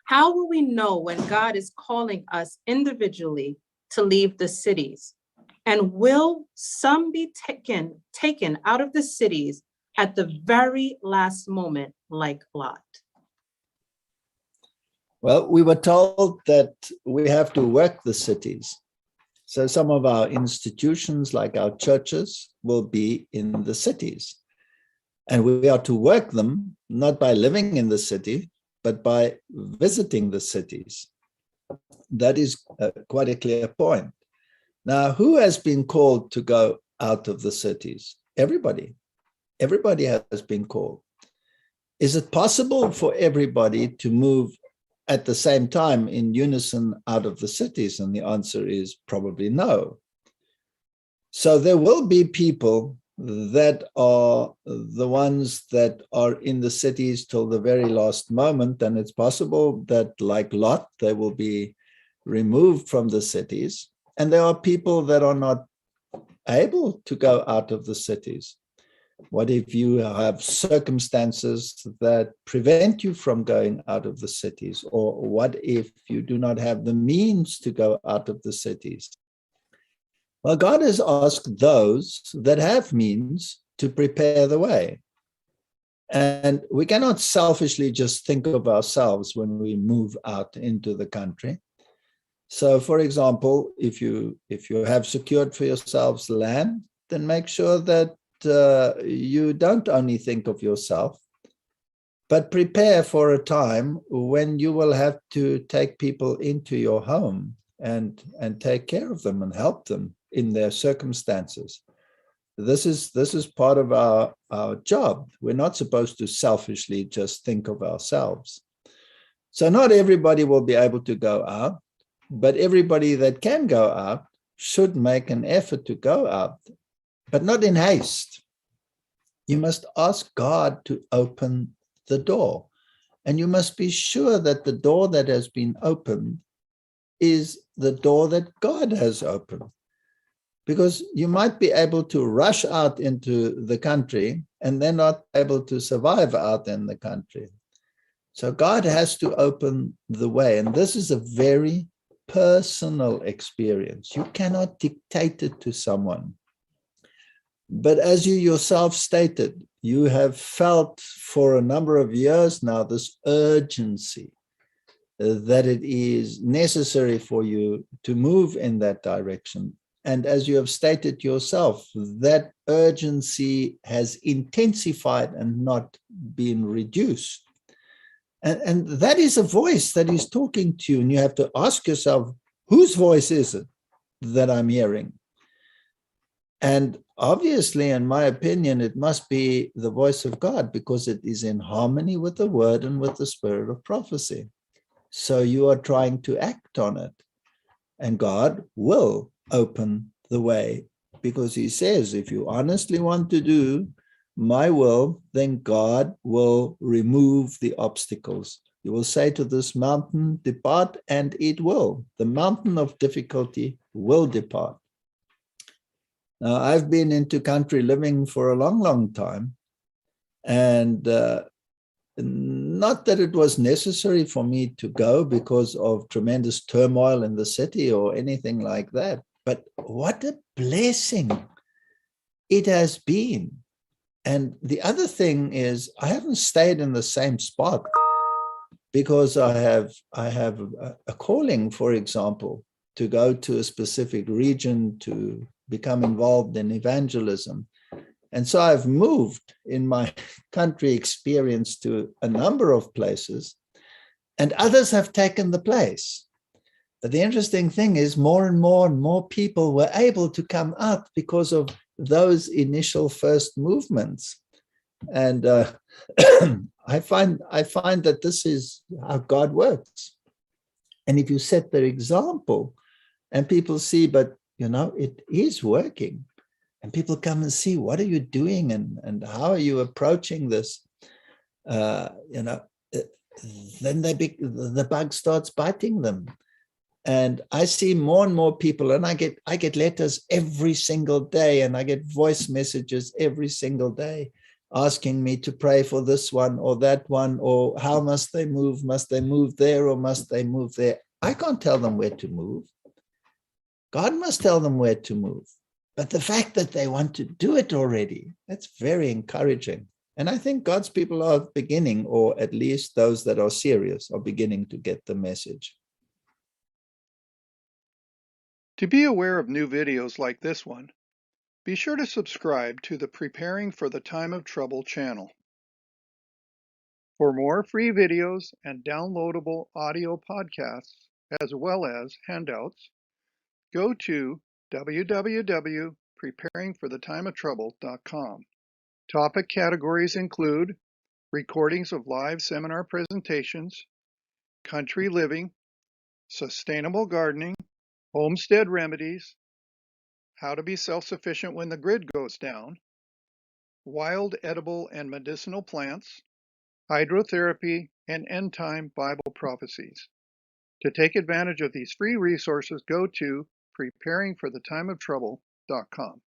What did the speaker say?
How will we know when God is calling us individually to leave the cities? And will some be taken out of the cities at the very last moment, like Lot? Well, we were told that we have to work the cities. So some of our institutions, like our churches, will be in the cities. And we are to work them, not by living in the city, but by visiting the cities. That is quite a clear point. Now, who has been called to go out of the cities? Everybody. Everybody has been called. Is it possible for everybody to move at the same time in unison out of the cities? And the answer is probably no. So there will be people that are the ones that are in the cities till the very last moment. And it's possible that, like Lot, they will be removed from the cities. And there are people that are not able to go out of the cities. What if you have circumstances that prevent you from going out of the cities? Or what if you do not have the means to go out of the cities? Well, God has asked those that have means to prepare the way. And we cannot selfishly just think of ourselves when we move out into the country. So, for example, if you have secured for yourselves land, then make sure that you don't only think of yourself, but prepare for a time when you will have to take people into your home and take care of them and help them in their circumstances. This is part of our job. We're not supposed to selfishly just think of ourselves. So not everybody will be able to go out, but everybody that can go out should make an effort to go out, but not in haste. You must ask God to open the door. And you must be sure that the door that has been opened is the door that God has opened. Because you might be able to rush out into the country and then not able to survive out in the country. So God has to open the way. And this is a very personal experience. You cannot dictate it to someone. But as you yourself stated, you have felt for a number of years now this urgency that it is necessary for you to move in that direction. And as you have stated yourself, that urgency has intensified and not been reduced. And that is a voice that is talking to you. And you have to ask yourself, whose voice is it that I'm hearing? And obviously, in my opinion, it must be the voice of God, because it is in harmony with the word and with the spirit of prophecy. So you are trying to act on it. And God will open the way, because he says, if you honestly want to do my will, then God will remove the obstacles. You will say to this mountain, depart, and it will. The mountain of difficulty will depart. Now, I've been into country living for a long, long time. And not that it was necessary for me to go because of tremendous turmoil in the city or anything like that. But what a blessing it has been. And the other thing is, I haven't stayed in the same spot because I have a calling, for example, to go to a specific region to become involved in evangelism. And so I've moved in my country experience to a number of places, and others have taken the place. But the interesting thing is more and more people were able to come out because of those initial first movements. And I find that this is how God works. And if you set the example and people see, but it is working, and people come and see, what are you doing and how are you approaching this? Then the bug starts biting them. And I see more and more people, and I get letters every single day, and I get voice messages every single day asking me to pray for this one or that one, or how must they move? Must they move there or must they move there? I can't tell them where to move. God must tell them where to move. But the fact that they want to do it already, that's very encouraging. And I think God's people are beginning, or at least those that are serious, are beginning to get the message. To be aware of new videos like this one, be sure to subscribe to the Preparing for the Time of Trouble channel. For more free videos and downloadable audio podcasts, as well as handouts, go to www.preparingforthetimeoftrouble.com. Topic categories include recordings of live seminar presentations, country living, sustainable gardening, homestead remedies, how to be self-sufficient when the grid goes down, wild edible and medicinal plants, hydrotherapy, and end-time Bible prophecies. To take advantage of these free resources, go to preparingforthetimeoftrouble.com.